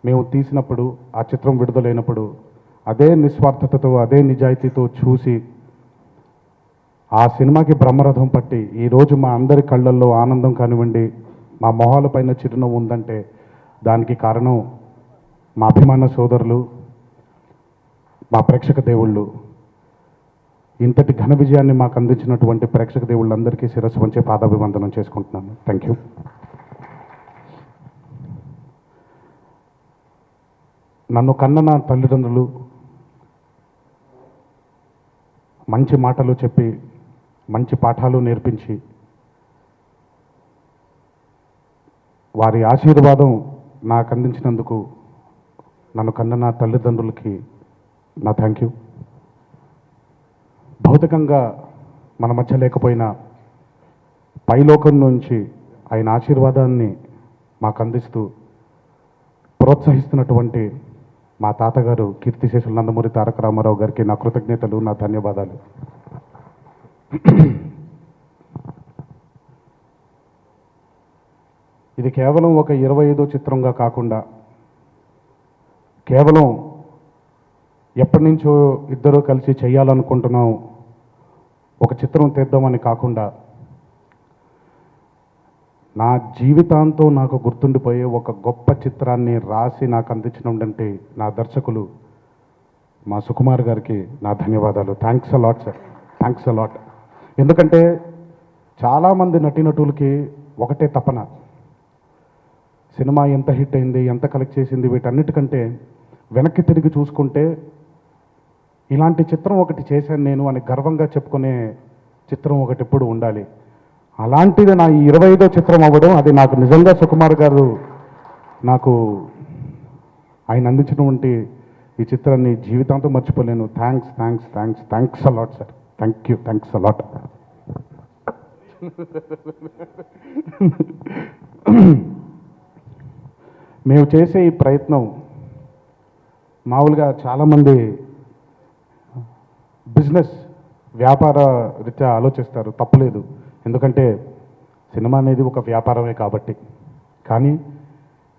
మేము తీసినప్పుడు, ఆ చిత్రం విడుదలైనప్పుడు అదే నిస్వార్థతతో, అదే నిజాయితీతో చూసి ఆ సినిమాకి బ్రహ్మరథం పట్టి ఈరోజు మా అందరి కళ్ళల్లో ఆనందం కానివ్వండి, మా మొహాలపైన చిరునవ్వు ఉందంటే దానికి కారణం మా అభిమాన సోదరులు, మా ప్రేక్షక దేవుళ్ళు. ఇంతటి ఘన విజయాన్ని మాకు అందించినటువంటి ప్రేక్షక దేవుళ్ళందరికీ శిరస్సు వంచే పాదాభివందనం చేసుకుంటున్నాను. Thank you. నన్ను కన్న నా తల్లిదండ్రులు మంచి మాటలు చెప్పి, మంచి పాఠాలు నేర్పించి, వారి ఆశీర్వాదం నాకు అందించినందుకు నన్ను కన్న నా తల్లిదండ్రులకి నా థ్యాంక్ యూ. భౌతికంగా మన మధ్య లేకపోయినా పైలోకం నుంచి ఆయన ఆశీర్వాదాన్ని మాకు అందిస్తూ ప్రోత్సహిస్తున్నటువంటి మా తాతగారు కీర్తిశేషులు నందమూరి తారక రామారావు గారికి నా కృతజ్ఞతలు, నా ధన్యవాదాలు. ఇది కేవలం ఒక 25వ చిత్రంగా కాకుండా, కేవలం ఎప్పటి నుంచో ఇద్దరూ కలిసి చేయాలనుకుంటున్నాం ఒక చిత్రం తీద్దామని కాకుండా, నా జీవితాంతం నాకు గుర్తుండిపోయే ఒక గొప్ప చిత్రాన్ని రాసి నాకు అందించినటువంటి నా దర్శకులు మా సుకుమార్ గారికి నా ధన్యవాదాలు. Thanks a lot sir, thanks a lot. ఎందుకంటే చాలామంది నటీనటులకి ఒకటే తపన, సినిమా ఎంత హిట్ అయింది, ఎంత కలెక్ట్ చేసింది, వీటన్నిటికంటే వెనక్కి తిరిగి చూసుకుంటే ఇలాంటి చిత్రం ఒకటి చేశాను నేను అని గర్వంగా చెప్పుకునే చిత్రం ఒకటి ఎప్పుడు ఉండాలి. అలాంటిది నా 25వ చిత్రం అవ్వడం, అది నాకు నిజంగా సుకుమార్ గారు నాకు ఆయన అందించినటువంటి ఈ చిత్రాన్ని జీవితాంతం మర్చిపోలేను. Thanks thanks thanks thanks a lot sir. Thank you, thanks a lot. మేము చేసే ఈ ప్రయత్నం మామూలుగా చాలామంది బిజినెస్ వ్యాపార రీత్యా ఆలోచిస్తారు, తప్పులేదు, ఎందుకంటే సినిమా అనేది ఒక వ్యాపారమే కాబట్టి. కానీ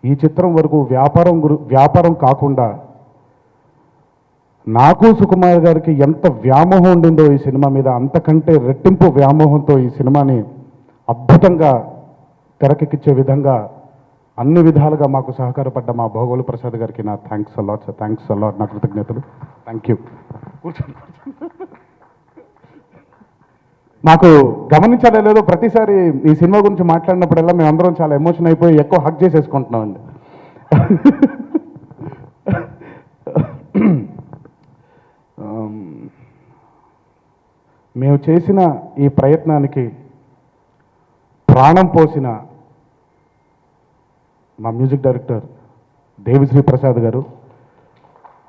ఈ చిత్రం వరకు వ్యాపారం కాకుండా నాకు సుకుమార్ గారికి ఎంత వ్యామోహం ఉండిందో ఈ సినిమా మీద, అంతకంటే రెట్టింపు వ్యామోహంతో ఈ సినిమాని అద్భుతంగా తెరకెక్కించే విధంగా అన్ని విధాలుగా మాకు సహకారపడ్డ మా భోగోలు ప్రసాద్ గారికి నా thanks a lot sir. Thanks a lot, నా కృతజ్ఞతలు. Thank you. కూర్చోండి. మాకు గమనించాలో లేదో ప్రతిసారి ఈ సినిమా గురించి మాట్లాడినప్పుడల్లా మేము అందరం చాలా ఎమోషన్ అయిపోయి ఎక్కువ హక్ చేసేసుకుంటున్నామండి. మేము చేసిన ఈ ప్రయత్నానికి ప్రాణం పోసిన మా మ్యూజిక్ డైరెక్టర్ దేవిశ్రీ ప్రసాద్ గారు,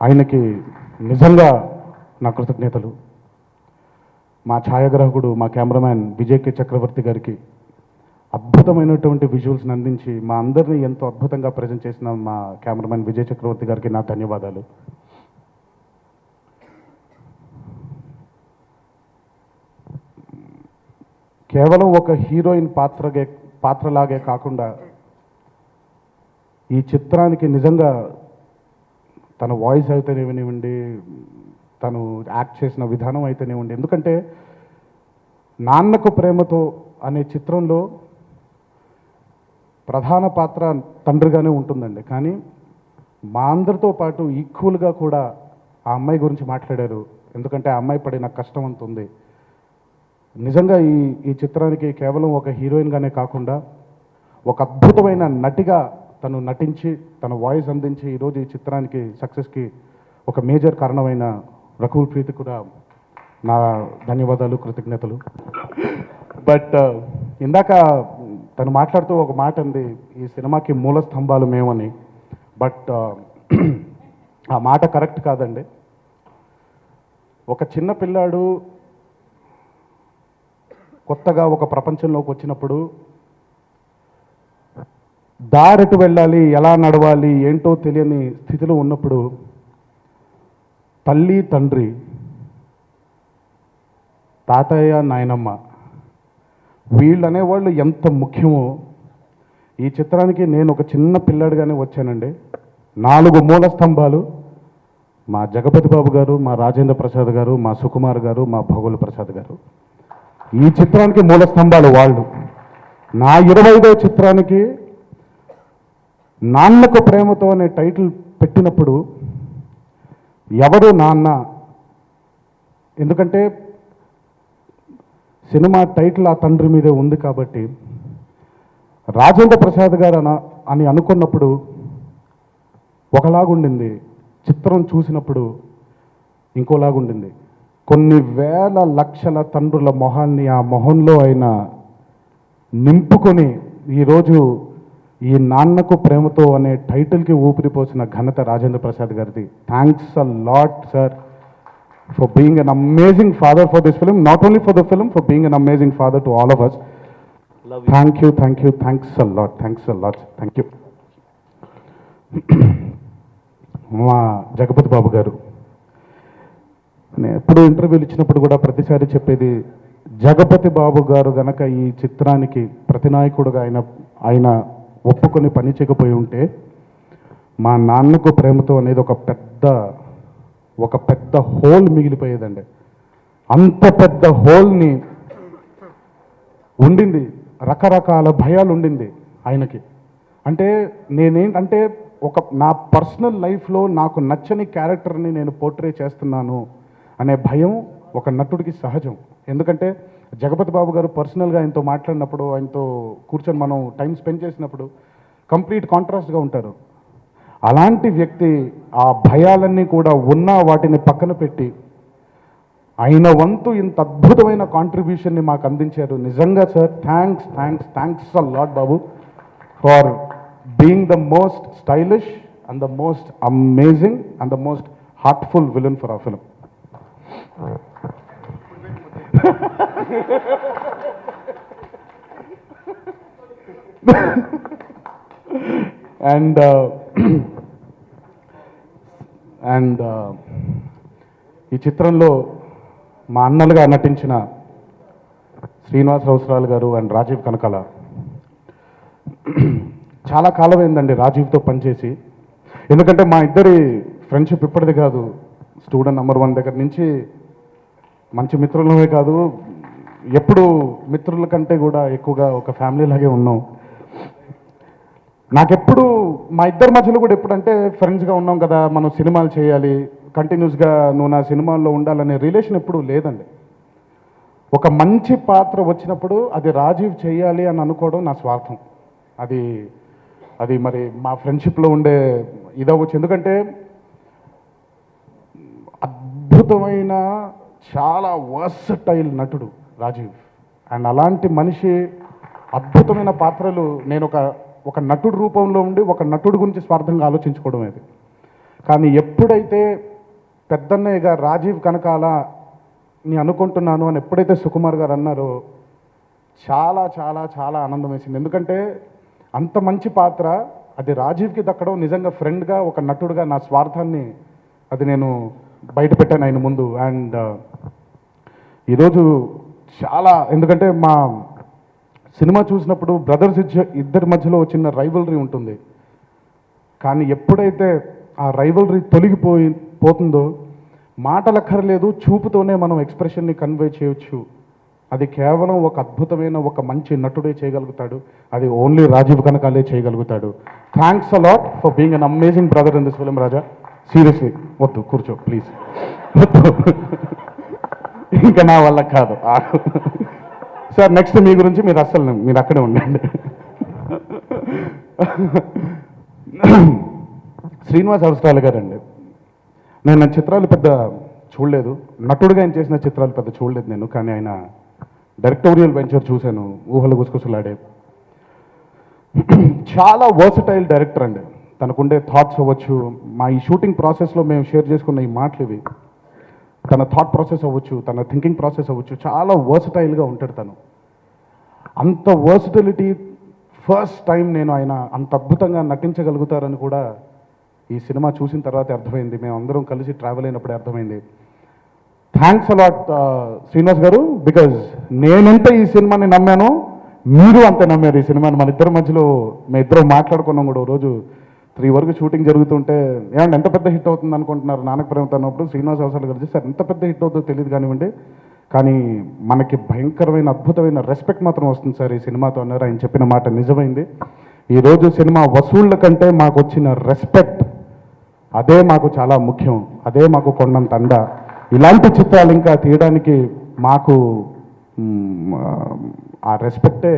ఆయనకి నిజంగా నా కృతజ్ఞతలు. మా ఛాయాగ్రాహకుడు, మా కెమెరామ్యాన్ విజయ్ కే చక్రవర్తి గారికి అద్భుతమైనటువంటి విజువల్స్ని అందించి మా అందరినీ ఎంతో అద్భుతంగా ప్రజెంట్ చేసిన మా కెమెరామ్యాన్ విజయ్ చక్రవర్తి గారికి నా ధన్యవాదాలు. కేవలం ఒక హీరోయిన్ పాత్రలాగే కాకుండా ఈ చిత్రానికి నిజంగా తన వాయిస్ అయితేనేవ్వండి, తను యాక్ట్ చేసిన విధానం అయితేనేవ్వండి, ఎందుకంటే నాన్నకు ప్రేమతో అనే చిత్రంలో ప్రధాన పాత్ర తండ్రిగానే ఉంటుందండి. కానీ మా అందరితో పాటు ఈక్వల్గా కూడా ఆ అమ్మాయి గురించి మాట్లాడారు, ఎందుకంటే ఆ అమ్మాయి పడిన కష్టం అంత ఉంది. నిజంగా ఈ చిత్రానికి కేవలం ఒక హీరోయిన్గానే కాకుండా ఒక అద్భుతమైన నటిగా తను నటించి, తన వాయిస్ అందించి ఈరోజు ఈ చిత్రానికి సక్సెస్కి ఒక మేజర్ కారణమైన రకుల్ ప్రీతి కూడా నా ధన్యవాదాలు, కృతజ్ఞతలు. బట్ ఇందాక తను మాట్లాడుతూ ఒక మాట అంది, ఈ సినిమాకి మూల స్తంభాలు మేమని. బట్ ఆ మాట కరెక్ట్ కాదండి. ఒక చిన్న పిల్లాడు కొత్తగా ఒక ప్రపంచంలోకి వచ్చినప్పుడు దారెటు వెళ్ళాలి, ఎలా నడవాలి, ఏంటో తెలియని స్థితిలో ఉన్నప్పుడు తల్లి, తండ్రి, తాతయ్య, నాయనమ్మ వీళ్ళు అనేవాళ్ళు ఎంత ముఖ్యమో ఈ చిత్రానికి నేను ఒక చిన్న పిల్లాడిగానే వచ్చానండి. 4 మూల స్తంభాలు మా జగపతి బాబు గారు, మా రాజేంద్ర ప్రసాద్ గారు, మా సుకుమార్ గారు, మా భోగుల ప్రసాద్ గారు. ఈ చిత్రానికి మూల స్తంభాలు వాళ్ళు. నా 25వ చిత్రానికి నాన్నకు ప్రేమతో అనే టైటిల్ పెట్టినప్పుడు ఎవరు నాన్న, ఎందుకంటే సినిమా టైటిల్ ఆ తండ్రి మీదే ఉంది కాబట్టి రాజేంద్ర ప్రసాద్ గారు అని అనుకున్నప్పుడు ఒకలాగుండింది, చిత్రం చూసినప్పుడు ఇంకోలాగుండింది. కొన్ని వేల లక్షల తండ్రుల మొహాన్ని ఆ మొహంలో ఆయన నింపుకొని ఈరోజు ఈ నాన్నకు ప్రేమతో అనే టైటిల్కి ఊపిరిపోసిన ఘనత రాజేంద్ర ప్రసాద్ గారిది. Thanks a lot sir for being an amazing father for this film, not only for the film, for being an amazing father to all of us. Thank you, thanks a lot, thank you. మా జగపతి బాబు గారు, నేను ఎప్పుడు ఇంటర్వ్యూలు ఇచ్చినప్పుడు కూడా ప్రతిసారి చెప్పేది, జగపతి బాబు గారు గనక ఈ చిత్రానికి ప్రతినాయకుడుగా ఆయన ఒప్పుకొని పని చేయకపోయి ఉంటే మా నాన్నకు ప్రేమతో అనేది ఒక పెద్ద హోల్ మిగిలిపోయేదండి. అంత పెద్ద హోల్ని ఉండింది, రకరకాల భయాలు ఉండింది ఆయనకి. అంటే నేనేంటంటే నా పర్సనల్ లైఫ్లో నాకు నచ్చని క్యారెక్టర్ని నేను పోర్ట్రే చేస్తున్నాను అనే భయం ఒక నటుడికి సహజం. ఎందుకంటే జగపతి బాబు గారు పర్సనల్గా ఆయనతో మాట్లాడినప్పుడు, ఆయనతో కూర్చొని మనం టైం స్పెండ్ చేసినప్పుడు కంప్లీట్ కాంట్రాస్ట్గా ఉంటారు. అలాంటి వ్యక్తి ఆ భయాలన్నీ కూడా ఉన్నా వాటిని పక్కన పెట్టి ఆయన వంతు ఇంత అద్భుతమైన కాంట్రిబ్యూషన్ని మాకు అందించారు. నిజంగా sir thanks a lot Babu for being the most stylish and the most amazing and the most heartful villain for our film. and ఈ చిత్రంలో మా అన్నలుగా నటించిన శ్రీనివాస్ రౌసరాలు గారు అండ్ రాజీవ్ కనకాల, చాలా కాలం అయిందండి రాజీవ్తో పనిచేసి. ఎందుకంటే మా ఇద్దరి ఫ్రెండ్షిప్ ఇప్పటిది కాదు, స్టూడెంట్ నంబర్ 1 దగ్గర నుంచి మంచి మిత్రులమే కాదు, ఎప్పుడు మిత్రుల కంటే కూడా ఎక్కువగా ఒక ఫ్యామిలీ లాగే ఉన్నాం. నాకెప్పుడు మా ఇద్దరి మధ్యలో కూడా ఎప్పుడంటే ఫ్రెండ్స్గా ఉన్నాం కదా, మనం సినిమాలు చేయాలి, కంటిన్యూస్గా నువ్వు నా సినిమాల్లో ఉండాలనే రిలేషన్ ఎప్పుడూ లేదండి. ఒక మంచి పాత్ర వచ్చినప్పుడు అది రాజీవ్ చేయాలి అని అనుకోవడం నా స్వార్థం. అది మరి మా ఫ్రెండ్షిప్లో ఉండే ఇదవచ్చు. ఎందుకంటే అద్భుతమైన చాలా వర్సటైల్ నటుడు రాజీవ్. అండ్ అలాంటి మనిషి అద్భుతమైన పాత్రలు నేను ఒక నటుడు రూపంలో ఉండి ఒక నటుడు గురించి స్వార్థంగా ఆలోచించుకోవడం అది. కానీ ఎప్పుడైతే పెద్దన్నయ్యగా రాజీవ్ కనకాల ని అనుకుంటున్నాను అని ఎప్పుడైతే సుకుమార్ గారు అన్నారో చాలా చాలా చాలా ఆనందం వేసింది. ఎందుకంటే అంత మంచి పాత్ర అది రాజీవ్కి దక్కడం నిజంగా ఫ్రెండ్గా ఒక నటుడుగా నా స్వార్థాన్ని అది నేను బయట పెట్టాను ఆయన ముందు. అండ్ ఈరోజు చాలా, ఎందుకంటే మా సినిమా చూసినప్పుడు బ్రదర్స్ ఇద్దరి మధ్యలో చిన్న రైవలరీ ఉంటుంది. కానీ ఎప్పుడైతే ఆ రైవలరీ పోతుందో మాటలక్కర్లేదు, చూపుతోనే మనం ఎక్స్ప్రెషన్ని కన్వే చేయొచ్చు. అది కేవలం ఒక అద్భుతమైన ఒక మంచి నటుడే చేయగలుగుతాడు. అది ఓన్లీ రాజీవ్ కనకాలే చేయగలుగుతాడు. Thanks a lot for being an amazing brother in this film Raja. Seriously వద్దు, కూర్చో ప్లీజ్, ఇంకా నా వల్ల కాదు సార్. నెక్స్ట్ మీ గురించి మీరు అక్కడే ఉండండి. శ్రీనివాస్ అవసరాలు గారండి, నేను నా చిత్రాలు పెద్ద చూడలేదు, నటుడుగా ఆయన చేసిన చిత్రాలు పెద్ద చూడలేదు నేను. కానీ ఆయన డైరెక్టోరియల్ వెంచర్ చూశాను, ఊహలు గుసగుసలాడే. చాలా వర్సటైల్ డైరెక్టర్ అండి. తనకుండే థాట్స్ అవ్వచ్చు, మా ఈ షూటింగ్ ప్రాసెస్లో మేము షేర్ చేసుకున్న ఈ మాటలు ఇవి, తన థాట్ ప్రాసెస్ అవ్వచ్చు, తన థింకింగ్ ప్రాసెస్ అవ్వచ్చు, చాలా వర్సటైల్గా ఉంటాడు తను. అంత వర్సటిలిటీ ఫస్ట్ టైం నేను ఆయన అంత అద్భుతంగా నటించగలుగుతారని కూడా ఈ సినిమా చూసిన తర్వాత అర్థమైంది. మేము అందరం కలిసి ట్రావెల్ అయినప్పుడే అర్థమైంది. థ్యాంక్స్ అలాట్ శ్రీనివాస్ గారు, బికాజ్ నేనంటే ఈ సినిమాని నమ్మాను, మీరు అంతే నమ్మారు ఈ సినిమాని. మన ఇద్దరి మధ్యలో మేము ఇద్దరం మాట్లాడుకున్నాం కూడా రోజు. 3 వరకు షూటింగ్ జరుగుతుంటే ఏమంటే ఎంత పెద్ద హిట్ అవుతుంది అనుకుంటున్నారు నానక ప్రేమతో అన్నప్పుడు శ్రీనివాస్ అవసరాలు కలిసి సార్ ఎంత పెద్ద హిట్ అవుతుందో తెలియదు కానివ్వండి, కానీ మనకి భయంకరమైన అద్భుతమైన రెస్పెక్ట్ మాత్రం వస్తుంది సార్ ఈ సినిమాతో అన్నారు. ఆయన చెప్పిన మాట నిజమైంది. ఈరోజు సినిమా వసూళ్ళ కంటే మాకు వచ్చిన రెస్పెక్ట్ అదే మాకు చాలా ముఖ్యం, అదే మాకు కొండంత అండ. ఇలాంటి చిత్రాలు ఇంకా తీయడానికి మాకు ఆ రెస్పెక్టే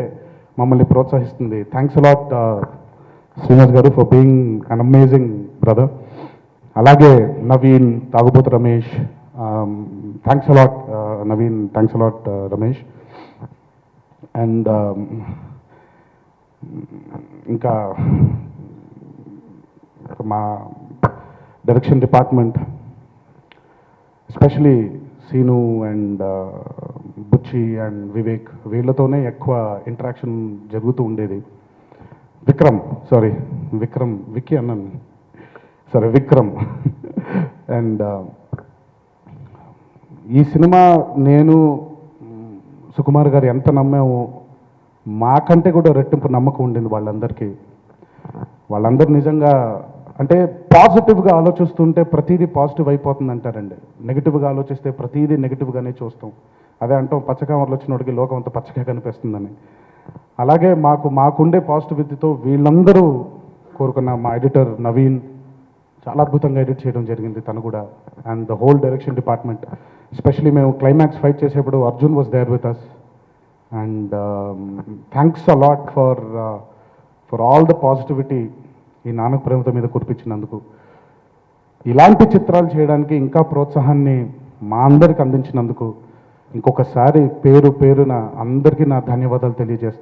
మమ్మల్ని ప్రోత్సహిస్తుంది. Thanks a lot Srinivas garu for being an amazing brother. అలాగే నవీన్, తాగుబోతు Ramesh, thanks a lot Naveen, thanks a lot Ramesh. And ఇంకా మా direction department, especially Seenu and Bucchi and Vivek, వీళ్ళతోనే ఎక్కువ ఇంటరాక్షన్ జరుగుతూ ఉండేది. విక్కీ అన్నాను, సరే విక్రమ్. అండ్ ఈ సినిమా నేను సుకుమార్ గారు ఎంత నమ్మామో మాకంటే కూడా రెట్టింపు నమ్మకం ఉండింది వాళ్ళందరికీ. వాళ్ళందరూ నిజంగా అంటే పాజిటివ్గా ఆలోచిస్తుంటే ప్రతిదీ పాజిటివ్ అయిపోతుంది అంటారండి, నెగిటివ్గా ఆలోచిస్తే ప్రతిదీ నెగిటివ్గానే చూస్తాం. అదే అంటాం పచ్చకామర్లు వచ్చినోడికి లోకం అంతా పచ్చగా కనిపిస్తుందని. అలాగే మాకుండే పాజిటివిటీతో వీళ్ళందరూ కోరుకున్న మా ఎడిటర్ నవీన్ చాలా అద్భుతంగా ఎడిట్ చేయడం జరిగింది తను కూడా. And the whole direction department, especially మేము క్లైమాక్స్ ఫైట్ చేసేప్పుడు Arjun was there with us. And thanks a lot for all the positivity ఈ నానక ప్రేమతో మీద కురిపించినందుకు. ఇలాంటి చిత్రాలు చేయడానికి ఇంకా ప్రోత్సాహాన్ని మా అందరికి అందించినందుకు ఇంకొకసారి పేరున అందరికీ నా ధన్యవాదాలు తెలియజేస్తూ